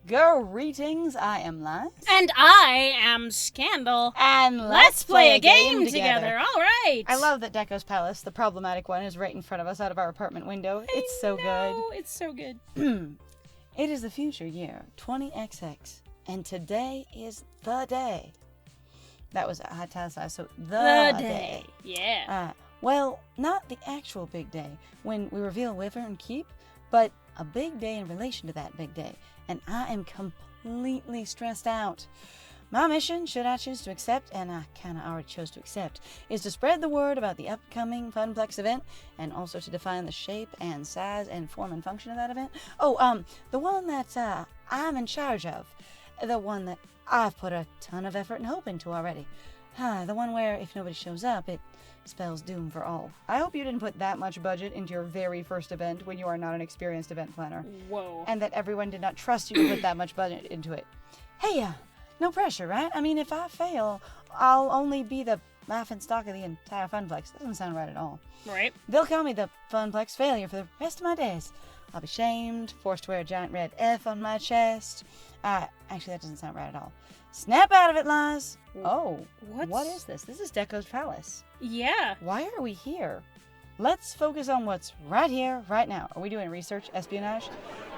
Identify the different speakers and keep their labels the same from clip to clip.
Speaker 1: Greetings, I am Liz.
Speaker 2: And I am Scandal.
Speaker 1: And
Speaker 2: let's play a game together. All right.
Speaker 1: I love that Deco's Palace, the problematic one, is right in front of us out of our apartment window. It's so good.
Speaker 2: It's so good.
Speaker 1: It is the future year, 20XX, and today is the day. That was italicized, so the day.
Speaker 2: Yeah.
Speaker 1: Well, not the actual big day, when we reveal Wyvern Keep, but a big day in relation to that big day. And I am completely stressed out. My mission, should I choose to accept, and I kind of already chose to accept, is to spread the word about the upcoming Funplex event, and also to define the shape and size and form and function of that event. Oh, the one that I'm in charge of. The one that I've put a ton of effort and hope into already. The one where, if nobody shows up, it spells doom for all. I hope you didn't put that much budget into your very first event when you are not an experienced event planner.
Speaker 2: Whoa.
Speaker 1: And that everyone did not trust you to put that much budget into it. Hey, no pressure, right? I mean, if I fail, I'll only be the laughing stock of the entire Funplex. Doesn't sound right at all.
Speaker 2: Right.
Speaker 1: They'll call me the Funplex failure for the rest of my days. I'll be shamed, forced to wear a giant red F on my chest. Actually, that doesn't sound right at all. Snap out of it, Liz. Oh, what is this? This is Deco's Palace.
Speaker 2: Yeah.
Speaker 1: Why are we here? Let's focus on what's right here, right now. Are we doing research, espionage?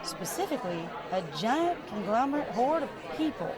Speaker 1: Specifically, a giant conglomerate horde of people.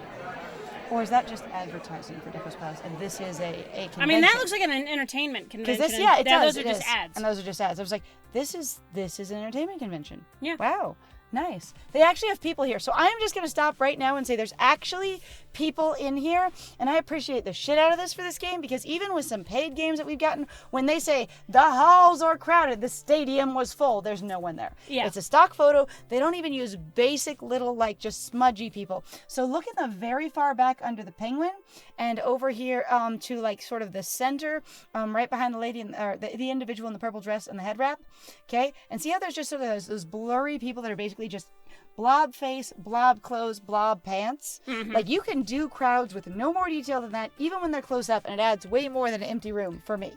Speaker 1: Or is that just advertising for Deco's Palace? And this is a convention?
Speaker 2: I mean, that looks like an entertainment convention.
Speaker 1: Because it does.
Speaker 2: Those are just ads.
Speaker 1: And those are just ads. I was like, this is an entertainment convention.
Speaker 2: Yeah.
Speaker 1: Wow. Nice. They actually have people here. So I'm just going to stop right now and say there's actually people in here. And I appreciate the shit out of this for this game, because even with some paid games that we've gotten, when they say the halls are crowded, the stadium was full, there's no one there.
Speaker 2: Yeah.
Speaker 1: It's a stock photo. They don't even use basic little, like, just smudgy people. So look in the very far back under the penguin, and over here to, like, sort of the center, right behind the lady, the individual in the purple dress and the head wrap. Okay? And see how there's just sort of those blurry people that are basically just blob face, blob clothes, blob pants.
Speaker 2: Mm-hmm.
Speaker 1: Like, you can do crowds with no more detail than that, even when they're close up, and it adds way more than an empty room for me.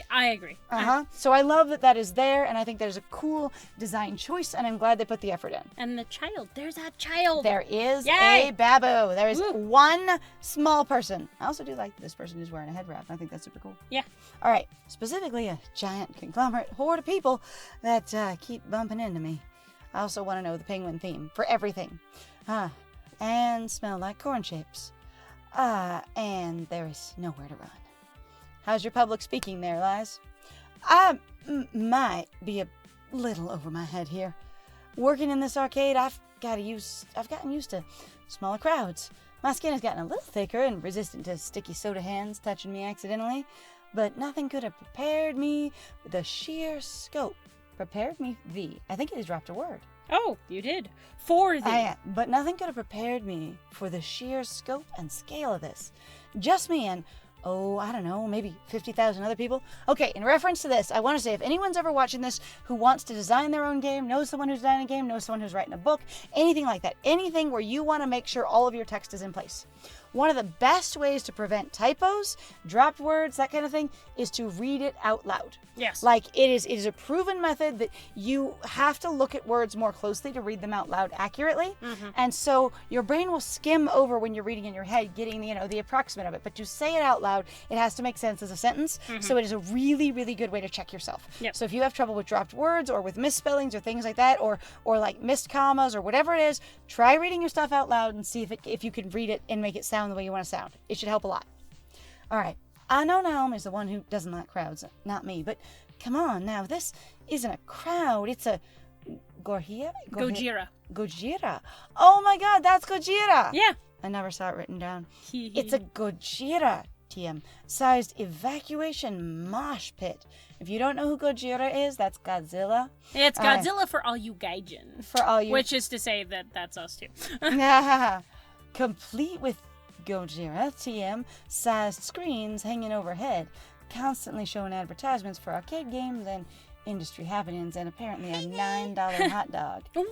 Speaker 2: I agree.
Speaker 1: So I love that is there, and I think that is a cool design choice, and I'm glad they put the effort in.
Speaker 2: And the child. There's a child.
Speaker 1: There is
Speaker 2: Yay!
Speaker 1: a babu. There is
Speaker 2: Woo!
Speaker 1: one small person. I also do like this person who's wearing a head wrap. I think that's super cool.
Speaker 2: Yeah.
Speaker 1: All right. Specifically, a giant conglomerate horde of people that keep bumping into me. I also want to know the penguin theme for everything. And smell like corn shapes. And there is nowhere to run. How's your public speaking there, Liz? I might be a little over my head here. Working in this arcade, I've gotten used to smaller crowds. My skin has gotten a little thicker and resistant to sticky soda hands touching me accidentally, but nothing could have prepared me with the sheer scope. Prepared me I think it dropped a word.
Speaker 2: Oh, you did. For the.
Speaker 1: But nothing could have prepared me for the sheer scope and scale of this. Just me and, I don't know, maybe 50,000 other people. Okay, in reference to this, I want to say if anyone's ever watching this who wants to design their own game, knows someone who's designing a game, knows someone who's writing a book, anything like that, anything where you want to make sure all of your text is in place. One of the best ways to prevent typos, dropped words, that kind of thing, is to read it out loud.
Speaker 2: Yes.
Speaker 1: Like, it is a proven method that you have to look at words more closely to read them out loud accurately.
Speaker 2: Mm-hmm.
Speaker 1: And so your brain will skim over when you're reading in your head, getting the approximate of it. But to say it out loud, it has to make sense as a sentence. Mm-hmm. So it is a really, really good way to check yourself.
Speaker 2: Yep.
Speaker 1: So if you have trouble with dropped words or with misspellings or things like that, or like missed commas or whatever it is, try reading your stuff out loud and see if you can read it and make it sound the way you want to sound. It should help a lot. All right. I know Naomi's the one who doesn't like crowds, not me, but come on now, this isn't a crowd, it's a Gojira? Oh my god, that's Gojira!
Speaker 2: Yeah.
Speaker 1: I never saw it written down. It's a Gojira, TM, sized evacuation mosh pit. If you don't know who Gojira is, that's Godzilla.
Speaker 2: It's Godzilla for all you gaijin.
Speaker 1: For all you...
Speaker 2: Which is to say that that's us too.
Speaker 1: Complete with Gojira, TM, sized screens hanging overhead, constantly showing advertisements for arcade games and industry happenings, and apparently a $9 hot dog.
Speaker 2: Wow,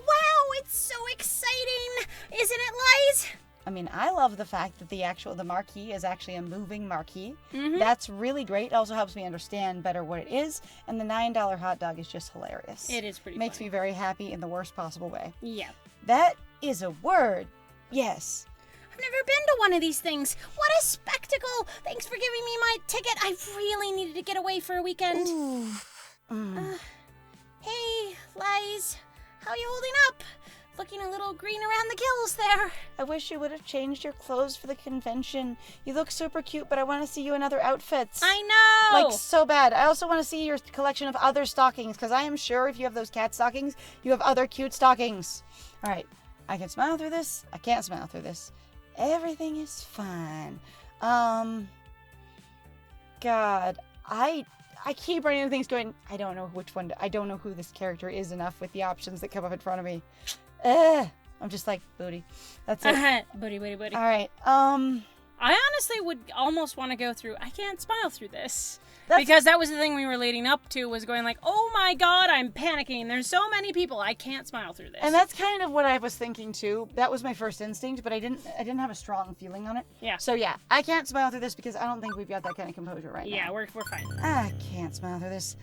Speaker 2: it's so exciting! Isn't it, Liz?
Speaker 1: I mean, I love the fact that the marquee is actually a moving marquee. Mm-hmm. That's really great. It also helps me understand better what it is. And the $9 hot dog is just hilarious.
Speaker 2: It is pretty
Speaker 1: Makes
Speaker 2: funny.
Speaker 1: me very happy in the worst possible way.
Speaker 2: Yeah.
Speaker 1: That is a word. Yes.
Speaker 2: I've never been to one of these things. What a spectacle! Thanks for giving me my ticket. I really needed to get away for a weekend.
Speaker 1: Ooh.
Speaker 2: Hey, Lies. How you holding up? Looking a little green around the gills there.
Speaker 1: I wish you would have changed your clothes for the convention. You look super cute, but I want to see you in other outfits.
Speaker 2: I know!
Speaker 1: Like, so bad. I also want to see your collection of other stockings, because I am sure if you have those cat stockings, you have other cute stockings. All right. I can smile through this. I can't smile through this. Everything is fine. God, I keep running into things going, I don't know which one, I don't know who this character is enough with the options that come up in front of me. I'm just like, booty. That's it.
Speaker 2: Booty.
Speaker 1: All right,
Speaker 2: I honestly would almost want to go through, I can't smile through this. Because that was the thing we were leading up to, was going like, oh my god, I'm panicking. There's so many people. I can't smile through this.
Speaker 1: And that's kind of what I was thinking too. That was my first instinct, but I didn't have a strong feeling on it.
Speaker 2: Yeah.
Speaker 1: So yeah, I can't smile through this because I don't think we've got that kind of composure right now.
Speaker 2: Yeah, we're fine.
Speaker 1: I can't smile through this.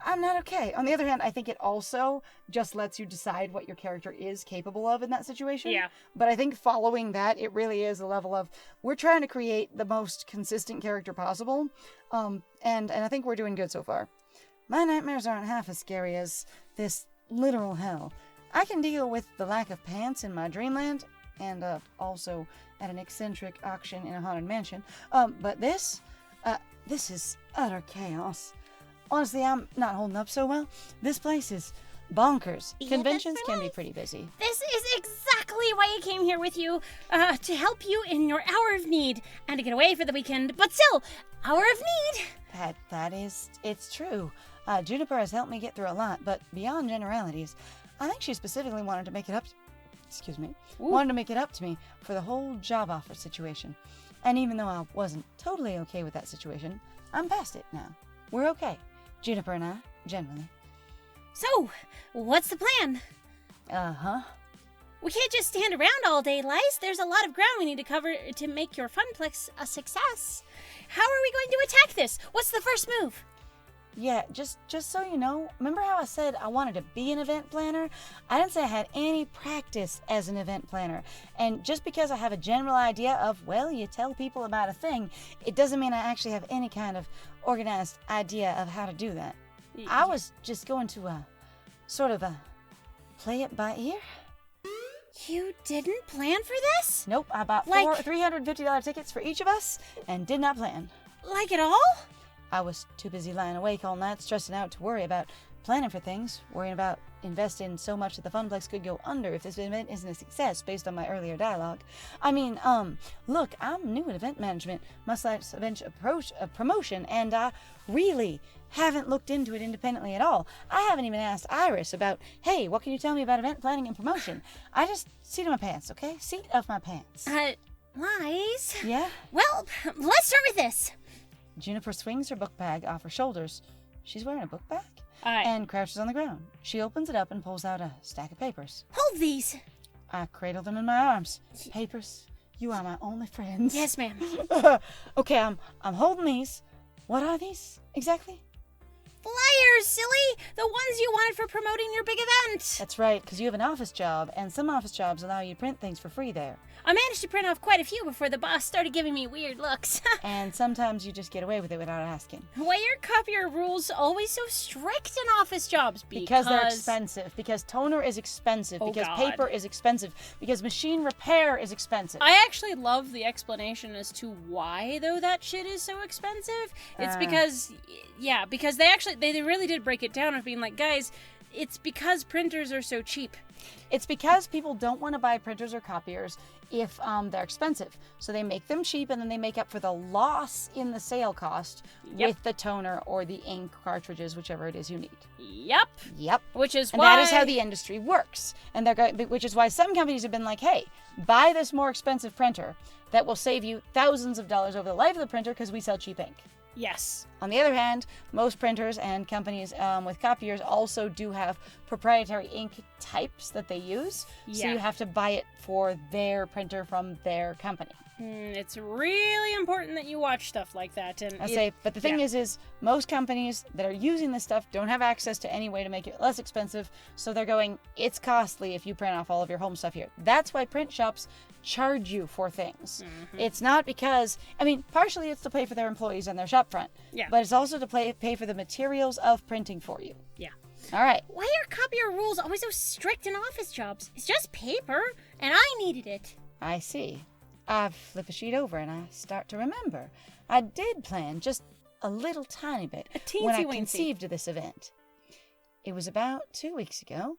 Speaker 1: I'm not okay. On the other hand, I think it also just lets you decide what your character is capable of in that situation.
Speaker 2: Yeah.
Speaker 1: But I think following that, it really is a level of, we're trying to create the most consistent character possible. And I think we're doing good so far. My nightmares aren't half as scary as this literal hell. I can deal with the lack of pants in my dreamland, and also at an eccentric auction in a haunted mansion. But this is utter chaos. Honestly, I'm not holding up so well. This place is bonkers.
Speaker 2: Yeah,
Speaker 1: Conventions
Speaker 2: that's
Speaker 1: can
Speaker 2: right.
Speaker 1: be pretty busy.
Speaker 2: This is exactly why I came here with you, to help you in your hour of need and to get away for the weekend. But still, hour of need.
Speaker 1: It's true. Juniper has helped me get through a lot, but beyond generalities, I think she specifically wanted to make it up. Wanted to make it up to me for the whole job offer situation. And even though I wasn't totally okay with that situation, I'm past it now. We're okay. Juniper and I, generally.
Speaker 2: So, what's the plan? We can't just stand around all day, Lice. There's a lot of ground we need to cover to make your Funplex a success. How are we going to attack this? What's the first move?
Speaker 1: Yeah, just so you know, remember how I said I wanted to be an event planner? I didn't say I had any practice as an event planner. And just because I have a general idea of, well, you tell people about a thing, it doesn't mean I actually have any kind of organized idea of how to do that. I was just going to, play it by ear.
Speaker 2: You didn't plan for this?
Speaker 1: Nope, I bought $350 tickets for each of us and did not plan.
Speaker 2: Like at all?
Speaker 1: I was too busy lying awake all night, stressing out to worry about planning for things, worrying about investing so much that the Funplex could go under if this event isn't a success based on my earlier dialogue. I mean, look, I'm new at event management, much like event approach a promotion, and I really haven't looked into it independently at all. I haven't even asked Iris about, hey, what can you tell me about event planning and promotion? I just seat of my pants, okay? Seat of my pants.
Speaker 2: Lies?
Speaker 1: Yeah?
Speaker 2: Well, let's start with this.
Speaker 1: Juniper swings her book bag off her shoulders. She's wearing a book bag? And crouches on the ground. She opens it up and pulls out a stack of papers.
Speaker 2: Hold these.
Speaker 1: I cradle them in my arms. Papers, you are my only friends.
Speaker 2: Yes, ma'am.
Speaker 1: Okay, I'm holding these. What are these exactly?
Speaker 2: Flyers, silly! The ones you wanted for promoting your big event.
Speaker 1: That's right, because you have an office job, and some office jobs allow you to print things for free there.
Speaker 2: I managed to print off quite a few before the boss started giving me weird looks.
Speaker 1: And sometimes you just get away with it without asking.
Speaker 2: Why are copier rules always so strict in office jobs?
Speaker 1: Because they're expensive. Because toner is expensive. Because paper is expensive. Because machine repair is expensive.
Speaker 2: I actually love the explanation as to why, though, that shit is so expensive. It's because they really did break it down of being like, guys, it's because printers are so cheap.
Speaker 1: It's because people don't want to buy printers or copiers if they're expensive. So they make them cheap, and then they make up for the loss in the sale cost with the toner or the ink cartridges, whichever it is you need.
Speaker 2: Yep. Which is
Speaker 1: why... that is how the industry works. And which is why some companies have been like, hey, buy this more expensive printer that will save you thousands of dollars over the life of the printer because we sell cheap ink.
Speaker 2: Yes.
Speaker 1: On the other hand, most printers and companies with copiers also do have proprietary ink types that they use. So you have to buy it for their printer from their company.
Speaker 2: It's really important that you watch stuff like that. And
Speaker 1: but the thing is most companies that are using this stuff don't have access to any way to make it less expensive. So they're going, it's costly if you print off all of your home stuff here. That's why print shops charge you for things. It's not because, partially it's to pay for their employees and their shop front.
Speaker 2: Yeah.
Speaker 1: But it's also to pay for the materials of printing for you.
Speaker 2: Yeah.
Speaker 1: All right.
Speaker 2: Why are copier rules always so strict in office jobs? It's just paper, and I needed it.
Speaker 1: I see. I flip a sheet over and I start to remember. I did plan just a little tiny bit when I conceived of this event. It was about 2 weeks ago.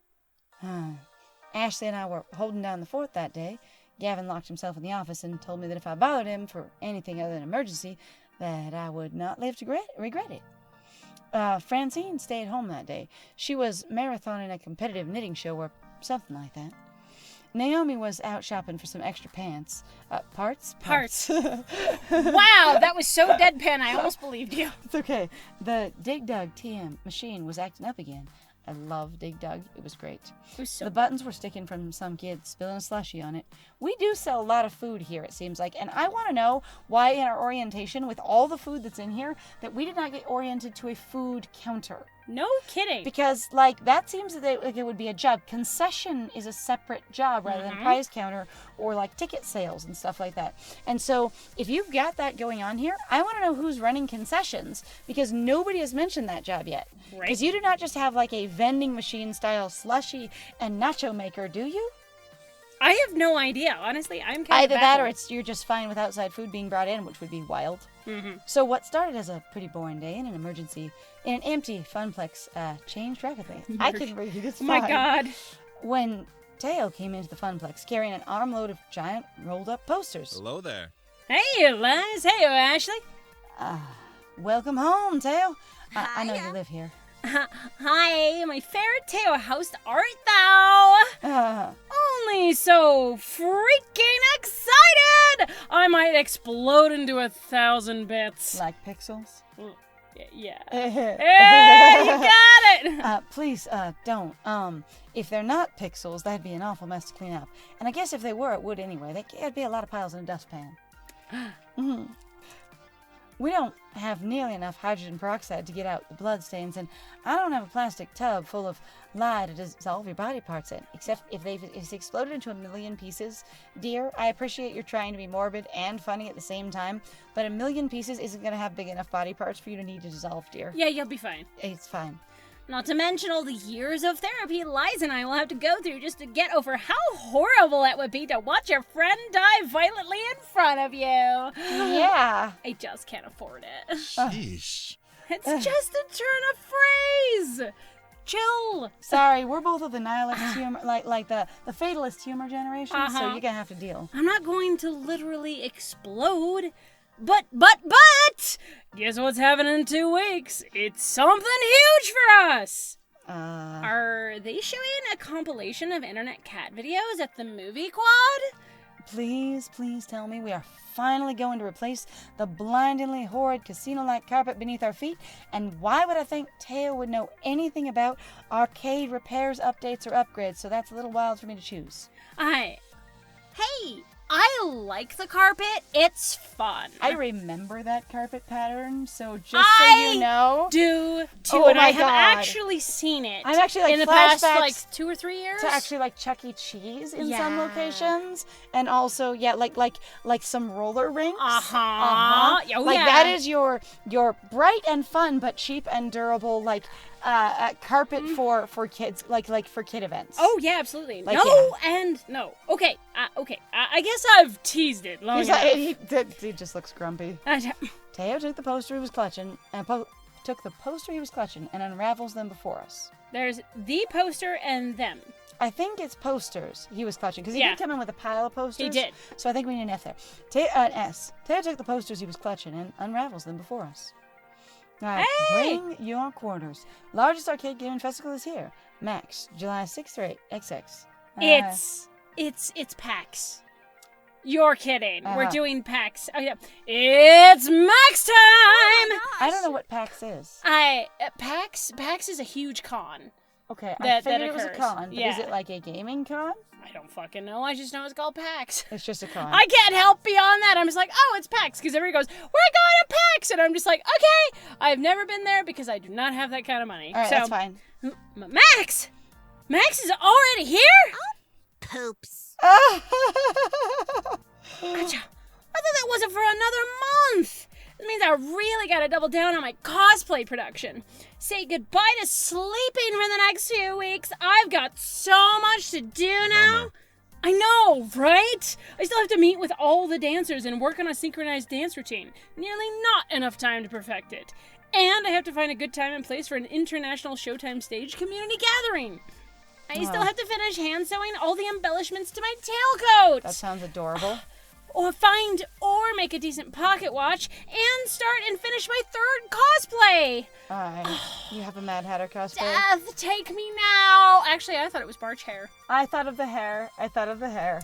Speaker 1: Ashley and I were holding down the fort that day. Gavin locked himself in the office and told me that if I bothered him for anything other than emergency, that I would not live to regret it. Francine stayed home that day. She was marathoning a competitive knitting show or something like that. Naomi was out shopping for some extra pants. Parts. Wow,
Speaker 2: that was so deadpan, I almost believed you.
Speaker 1: It's okay. The Dig Dug TM machine was acting up again. I love Dig Dug. It was great.
Speaker 2: It was so
Speaker 1: the buttons were sticking from some kid spilling a slushie on it. We do sell a lot of food here, it seems like, and I want to know why in our orientation, with all the food that's in here, that we did not get oriented to a food counter.
Speaker 2: No kidding.
Speaker 1: Because, that seems that it would be a job. Concession is a separate job rather than prize counter or, ticket sales and stuff like that. And so, if you've got that going on here, I want to know who's running concessions because nobody has mentioned that job yet.
Speaker 2: Right.
Speaker 1: Because you do not just have, a vending machine style slushy and nacho maker, do you?
Speaker 2: I have no idea. Honestly, I'm kind of
Speaker 1: Either that or
Speaker 2: baffled.
Speaker 1: you're just fine with outside food being brought in, which would be wild.
Speaker 2: Mhm.
Speaker 1: So what started as a pretty boring day in an emergency, in an empty funplex, changed rapidly. I can read it. It's
Speaker 2: Oh
Speaker 1: fine.
Speaker 2: my god.
Speaker 1: When Teo came into the funplex carrying an armload of giant rolled-up posters.
Speaker 3: Hello there.
Speaker 2: Hey, Liz. Hey, Ashley.
Speaker 1: Welcome home, Teo. I know you live here.
Speaker 2: Hi, my fair Teo host art thou? Only so freaking excited! I might explode into 1,000 bits.
Speaker 1: Like pixels?
Speaker 2: Yeah. Hey, you got it!
Speaker 1: Please, don't. If they're not pixels, that'd be an awful mess to clean up. And I guess if they were, it would anyway. There'd be a lot of piles in a dustpan. We don't have nearly enough hydrogen peroxide to get out the blood stains, and I don't have a plastic tub full of lye to dissolve your body parts in, except if it's exploded into 1,000,000 pieces. Dear, I appreciate you're trying to be morbid and funny at the same time, but 1,000,000 pieces isn't going to have big enough body parts for you to need to dissolve, dear.
Speaker 2: Yeah, you'll be fine.
Speaker 1: It's fine.
Speaker 2: Not to mention all the years of therapy Liza and I will have to go through just to get over how horrible it would be to watch your friend die violently in front of you.
Speaker 1: Yeah.
Speaker 2: I just can't afford it.
Speaker 3: Sheesh.
Speaker 2: It's just a turn of phrase. Chill.
Speaker 1: Sorry, we're both of the nihilist humor, like the fatalist humor generation, so you're gonna have to deal.
Speaker 2: I'm not going to literally explode. But, guess what's happening in 2 weeks? It's something huge for us! Are they showing a compilation of internet cat videos at the movie quad?
Speaker 1: Please tell me we are finally going to replace the blindingly horrid casino-like carpet beneath our feet, and why would I think Teo would know anything about arcade repairs, updates, or upgrades, so that's a little wild for me to choose.
Speaker 2: Hey, I like the carpet. It's fun.
Speaker 1: I remember that carpet pattern, so just so you know.
Speaker 2: Do too,
Speaker 1: Oh
Speaker 2: and
Speaker 1: my
Speaker 2: I have
Speaker 1: God.
Speaker 2: actually seen it.
Speaker 1: I'm actually
Speaker 2: in the past
Speaker 1: flashbacks
Speaker 2: 2 or 3 years.
Speaker 1: to actually Chuck E. Cheese in some
Speaker 2: Yeah.
Speaker 1: locations, and also like some roller rinks.
Speaker 2: Oh,
Speaker 1: That is your bright and fun but cheap and durable carpet for kids, like for kid events.
Speaker 2: Oh yeah, absolutely.
Speaker 1: Like,
Speaker 2: no and no. Okay, I guess I've teased it long enough.
Speaker 1: He just looks grumpy.
Speaker 2: I-
Speaker 1: Teo took the poster he was clutching and unravels them before us.
Speaker 2: There's the poster and them.
Speaker 1: I think it's posters he was clutching, because he
Speaker 2: Yeah.
Speaker 1: did come in with a pile of posters.
Speaker 2: He did.
Speaker 1: So I think we need an F there. An S. Teo took the posters he was clutching and unravels them before us. Now,
Speaker 2: Hey!
Speaker 1: bring your quarters. Largest arcade gaming festival is here. Max, July 6th or 8th, XX.
Speaker 2: It's PAX. You're kidding. We're doing PAX. Oh, yeah. It's Max time!
Speaker 1: I don't know what PAX is.
Speaker 2: PAX is a huge con.
Speaker 1: Okay, I
Speaker 2: that
Speaker 1: figured it was a
Speaker 2: occurs.
Speaker 1: con, but
Speaker 2: Yeah.
Speaker 1: is it like a gaming con?
Speaker 2: I don't fucking know. I just know it's called PAX.
Speaker 1: It's just a con.
Speaker 2: I can't help beyond that. I'm just like, oh, it's PAX. Because everybody goes, we're going to PAX. And I'm just like, okay. I've never been there because I do not have that kind of money.
Speaker 1: All right,
Speaker 2: so,
Speaker 1: that's fine.
Speaker 2: Max! Max is already here?
Speaker 3: Poops.
Speaker 2: Achoo. I thought that wasn't for another month. That means I really gotta double down on my cosplay production. Say goodbye to sleeping for the next few weeks. I've got so much to do now. I know, right? I still have to meet with all the dancers and work on a synchronized dance routine. Nearly not enough time to perfect it. And I have to find a good time and place for an international Showtime stage community gathering. I still have to finish hand sewing all the embellishments to my tailcoat.
Speaker 1: That sounds adorable.
Speaker 2: Or find or make a decent pocket watch and start and finish my third cosplay.
Speaker 1: Alright. You have a Mad Hatter cosplay?
Speaker 2: Death, take me now. Actually, I thought it was Barch hair.
Speaker 1: I thought of the hair.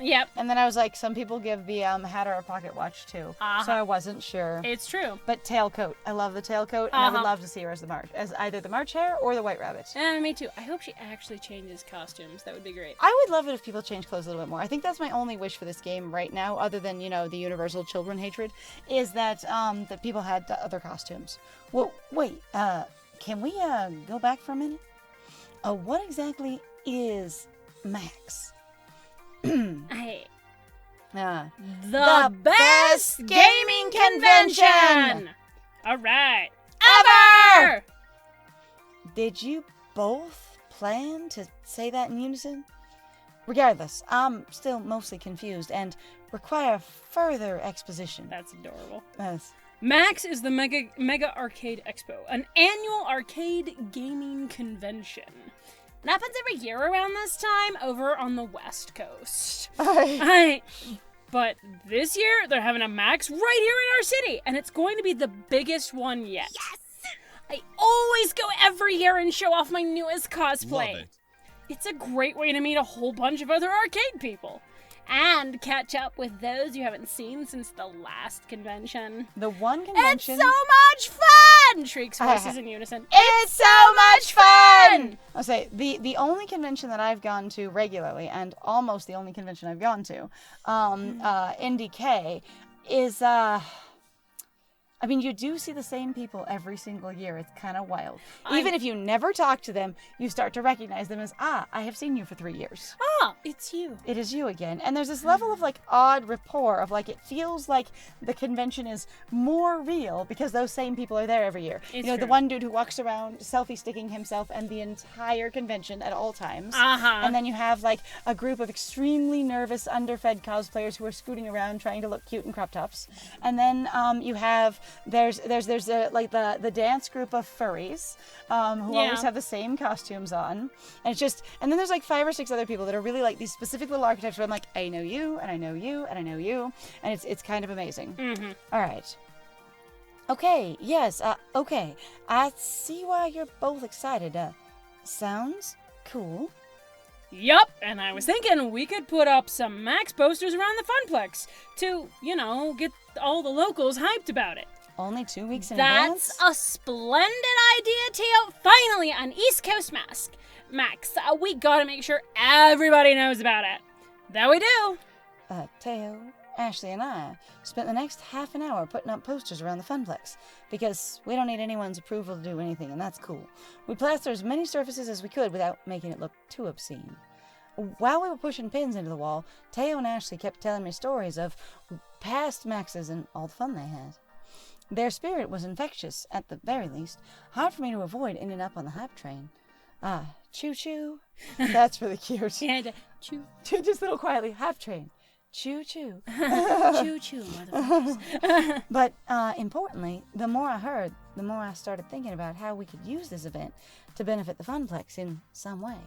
Speaker 2: Yep,
Speaker 1: And then I was like, some people give the Hatter a pocket watch too. So I wasn't sure.
Speaker 2: it's true.
Speaker 1: But tailcoat. I love the tailcoat, and I would love to see her as either the March Hare or the White Rabbit.
Speaker 2: Me too. I hope she actually changes costumes. That would be great.
Speaker 1: I would love it if people change clothes a little bit more. I think that's my only wish for this game right now, other than, the universal children hatred, is that that people had other costumes. Well, wait, can we go back for a minute? What exactly is Max?
Speaker 2: Hey,
Speaker 1: The
Speaker 2: the best gaming convention! All right. Ever!
Speaker 1: Did you both plan to say that in unison? Regardless, I'm still mostly confused and require further exposition.
Speaker 2: That's adorable.
Speaker 1: Yes.
Speaker 2: Max is the Mega Arcade Expo, an annual arcade gaming convention. It happens every year around this time over on the West Coast. But this year, they're having a Max right here in our city, and it's going to be the biggest one yet.
Speaker 3: Yes!
Speaker 2: I always go every year and show off my newest cosplay.
Speaker 4: Love it.
Speaker 2: It's a great way to meet a whole bunch of other arcade people. And catch up with those you haven't seen since the last convention.
Speaker 1: The one convention.
Speaker 2: It's so much fun! Shrieks voices in unison.
Speaker 1: It's so much fun! I'll say, the only convention that I've gone to regularly, and almost the only convention I've gone to, NDK, is, you do see the same people every single year. It's kind of wild. Even if you never talk to them, you start to recognize them as, I have seen you for 3 years.
Speaker 2: It's you.
Speaker 1: It is you again. And there's this level of, odd rapport of, it feels like the convention is more real because those same people are there every year.
Speaker 2: It's
Speaker 1: the
Speaker 2: true.
Speaker 1: one dude who walks around selfie-sticking himself and the entire convention at all times.
Speaker 2: Uh-huh.
Speaker 1: And then you have, a group of extremely nervous, underfed cosplayers who are scooting around trying to look cute in crop tops. And then you have... There's the dance group of furries who always have the same costumes on, and it's just, and then there's 5 or 6 other people that are really these specific little archetypes where I'm I know you and I know you and I know you, and it's kind of amazing.
Speaker 2: Mm-hmm.
Speaker 1: All right. Okay. Yes. Okay. I see why you're both excited. Sounds cool.
Speaker 2: Yup, and I was thinking we could put up some Max posters around the Funplex to, get all the locals hyped about it.
Speaker 1: Only 2 weeks in
Speaker 2: That's
Speaker 1: advance?
Speaker 2: a splendid idea, Teo. Finally, an East Coast Max. We gotta make sure everybody knows about it. That we do.
Speaker 1: Teo, Ashley, and I spent the next half an hour putting up posters around the Funplex because we don't need anyone's approval to do anything, and that's cool. We plastered as many surfaces as we could without making it look too obscene. While we were pushing pins into the wall, Teo and Ashley kept telling me stories of past Maxes and all the fun they had. Their spirit was infectious, at the very least. Hard for me to avoid ending up on the hype train. Choo-choo. That's really cute.
Speaker 2: And choo.
Speaker 1: Just a little quietly, hype train. Choo-choo.
Speaker 2: Choo-choo, motherfuckers.
Speaker 1: But importantly, the more I heard, the more I started thinking about how we could use this event to benefit the Funplex in some way.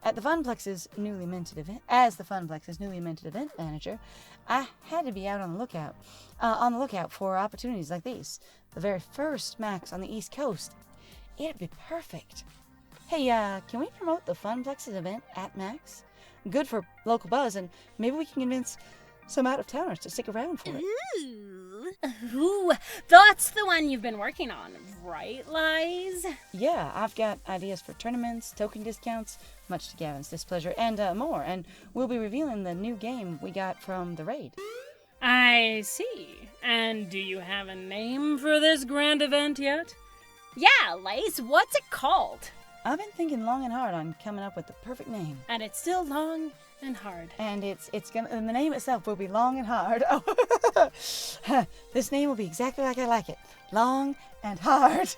Speaker 1: As the Funplex's newly minted event manager, I had to be out on the lookout for opportunities like these. The very first Max on the East Coast. It'd be perfect. Hey, can we promote the Funplex's event at Max? Good for local buzz, and maybe we can convince some out-of-towners to stick around for it.
Speaker 2: Ooh, that's the one you've been working on, right, Lies?
Speaker 1: Yeah, I've got ideas for tournaments, token discounts, much to Gavin's displeasure, and more. And we'll be revealing the new game we got from the raid.
Speaker 2: I see. And do you have a name for this grand event yet? Yeah, Lies, what's it called?
Speaker 1: I've been thinking long and hard on coming up with the perfect name.
Speaker 2: And it's still long and hard.
Speaker 1: And and the name itself will be long and hard. This name will be exactly like I like it. Long and hard.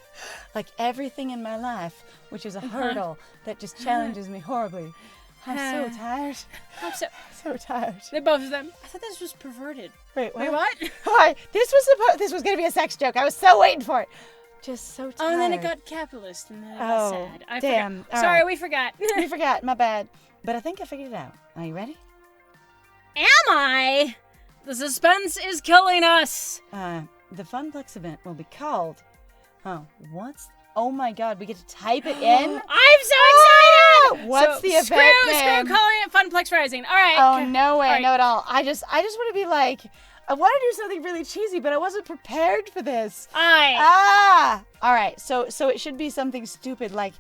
Speaker 1: Like everything in my life, which is a hurdle that just challenges me horribly. I'm so tired.
Speaker 2: I'm
Speaker 1: so tired.
Speaker 2: They're both of them. I thought this was perverted.
Speaker 1: Wait,
Speaker 2: Wait, what?
Speaker 1: Hi, this was going to be a sex joke. I was so waiting for it. Just so tired.
Speaker 2: Oh, and then it got capitalist, and then it got sad. I
Speaker 1: damn.
Speaker 2: Forgot. Sorry, we forgot.
Speaker 1: We forgot. My bad. But I think I figured it out. Are you ready?
Speaker 2: Am I? The suspense is killing us.
Speaker 1: The Funplex event will be called... Oh my god, we get to type it in?
Speaker 2: I'm so excited!
Speaker 1: What's the event name?
Speaker 2: Screw calling it Funplex Rising. All right.
Speaker 1: Oh, no way.
Speaker 2: All right.
Speaker 1: No at all. I just want to be like... I want to do something really cheesy, but I wasn't prepared for this. All right. So it should be something stupid like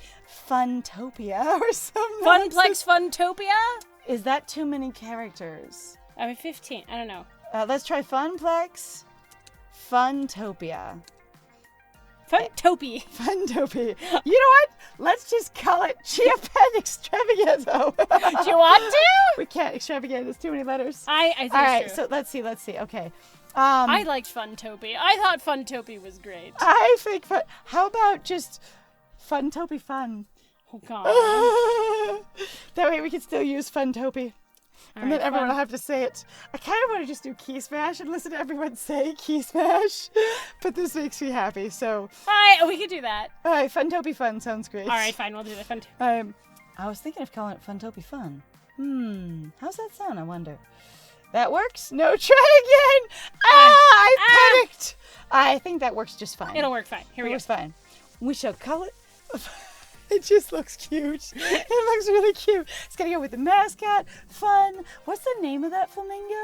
Speaker 1: Funtopia or something.
Speaker 2: Funplex Funtopia?
Speaker 1: Is that too many characters?
Speaker 2: I mean, 15. I don't know.
Speaker 1: Let's try Funplex Funtopia.
Speaker 2: Funtopi.
Speaker 1: Funtopia. You know what? Let's just call it Chiapen Extravaganza.
Speaker 2: Do you want to?
Speaker 1: We can't. Extravaganza. There's too many letters.
Speaker 2: I think
Speaker 1: all right.
Speaker 2: true.
Speaker 1: So let's see. Okay.
Speaker 2: I liked Funtopi. I thought Funtopi was great.
Speaker 1: I think how about just Funtopi Fun?
Speaker 2: Oh, God.
Speaker 1: That way we can still use Funtopi. And then everyone will have to say it. I kind of want to just do Key Smash and listen to everyone say Key Smash. But this makes me happy, so...
Speaker 2: Alright, we could do that.
Speaker 1: Alright, Funtopi Fun sounds great.
Speaker 2: Alright, fine, we'll do the Funtopi.
Speaker 1: I was thinking of calling it Funtopi Fun. How's that sound, I wonder? That works? No, try again! I panicked! I think that works just fine.
Speaker 2: It'll work fine. Here we go.
Speaker 1: It works fine. We shall call it... It just looks cute. It looks really cute. It's gotta go with the mascot. Fun. What's the name of that flamingo?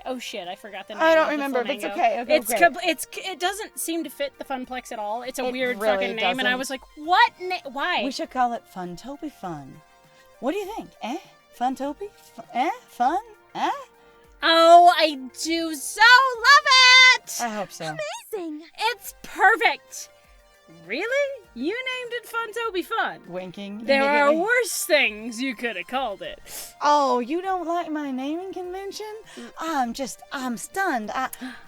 Speaker 2: Oh shit, I forgot the name.
Speaker 1: I don't remember, but it's okay.
Speaker 2: It doesn't seem to fit the Funplex at all. It's a weird
Speaker 1: really
Speaker 2: fucking name,
Speaker 1: doesn't.
Speaker 2: and I was like, what? Why?
Speaker 1: We should call it Funtopi Fun. What do you think? Funtopi? Fun?
Speaker 2: Oh, I do so love it!
Speaker 1: I hope so.
Speaker 2: Amazing! It's perfect! Really? You named it Funtopi Fun.
Speaker 1: Winking.
Speaker 2: There are worse things you could have called it.
Speaker 1: Oh, you don't like my naming convention? I'm stunned.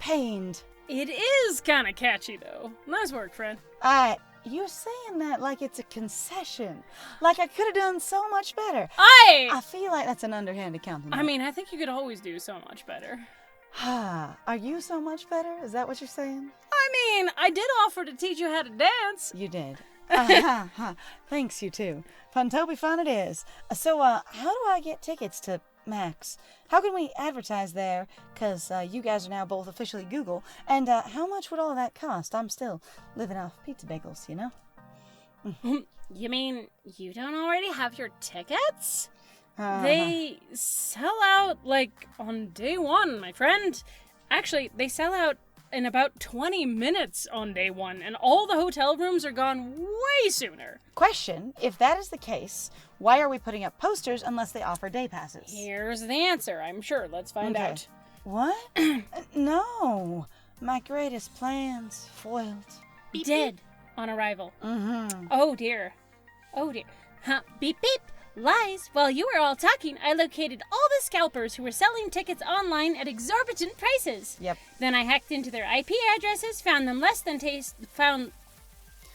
Speaker 1: Pained.
Speaker 2: It is kind of catchy, though. Nice work, friend.
Speaker 1: You're saying that like it's a concession. Like I could have done so much better.
Speaker 2: I
Speaker 1: feel like that's an underhanded compliment.
Speaker 2: I mean, I think you could always do so much better.
Speaker 1: Are you so much better? Is that what you're saying?
Speaker 2: I mean, I did offer to teach you how to dance.
Speaker 1: You did. Thanks, you too. Funtopi Fun it is. So, how do I get tickets to Max? How can we advertise there? Because you guys are now both officially Google. And how much would all of that cost? I'm still living off pizza bagels, you know?
Speaker 2: You mean you don't already have your tickets? They sell out, like, on day one, my friend. Actually, they sell out in about 20 minutes on day one, and all the hotel rooms are gone way sooner.
Speaker 1: Question, if that is the case, why are we putting up posters unless they offer day passes?
Speaker 2: Here's the answer, I'm sure. Let's find out.
Speaker 1: What? No. My greatest plans foiled.
Speaker 2: Dead on arrival.
Speaker 1: Mm-hmm.
Speaker 2: Oh, dear. Beep, beep. Lies. While you were all talking, I located all the scalpers who were selling tickets online at exorbitant prices.
Speaker 1: Yep.
Speaker 2: Then I hacked into their IP addresses, found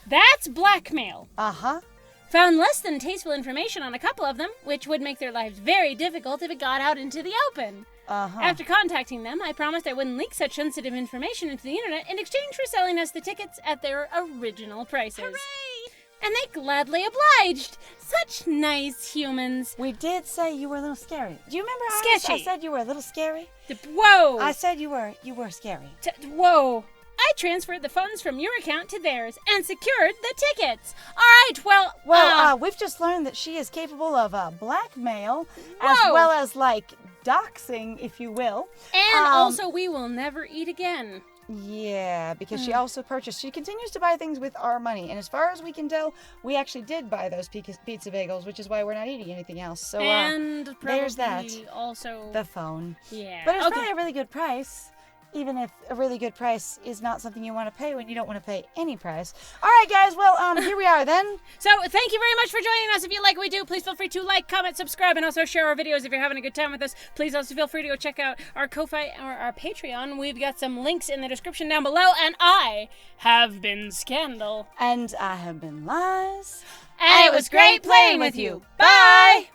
Speaker 2: That's blackmail. Found less than tasteful information on a couple of them, which would make their lives very difficult if it got out into the open. After contacting them, I promised I wouldn't leak such sensitive information into the internet in exchange for selling us the tickets at their original prices. Hooray! And they gladly obliged. Such nice humans.
Speaker 1: We did say you were a little scary. Do you remember
Speaker 2: Sketchy.
Speaker 1: I said you were a little scary?
Speaker 2: Whoa!
Speaker 1: I said you were scary.
Speaker 2: Whoa! I transferred the funds from your account to theirs and secured the tickets. All right, well,
Speaker 1: we've just learned that she is capable of blackmail
Speaker 2: Whoa.
Speaker 1: as well as like doxing, if you will.
Speaker 2: And also, we will never eat again.
Speaker 1: Yeah, because she also purchased. She continues to buy things with our money, and as far as we can tell, we actually did buy those pizza bagels, which is why we're not eating anything else. So
Speaker 2: and
Speaker 1: there's that.
Speaker 2: Also,
Speaker 1: the phone.
Speaker 2: Yeah,
Speaker 1: but it's probably a really good price. Even if a really good price is not something you want to pay when you don't want to pay any price. All right, guys. Well, here we are then.
Speaker 2: So thank you very much for joining us. If you like what we do, please feel free to like, comment, subscribe, and also share our videos if you're having a good time with us. Please also feel free to go check out our Ko-Fi or our Patreon. We've got some links in the description down below. And I have been Scandal.
Speaker 1: And I have been Lies.
Speaker 2: And it was great playing with you. Bye!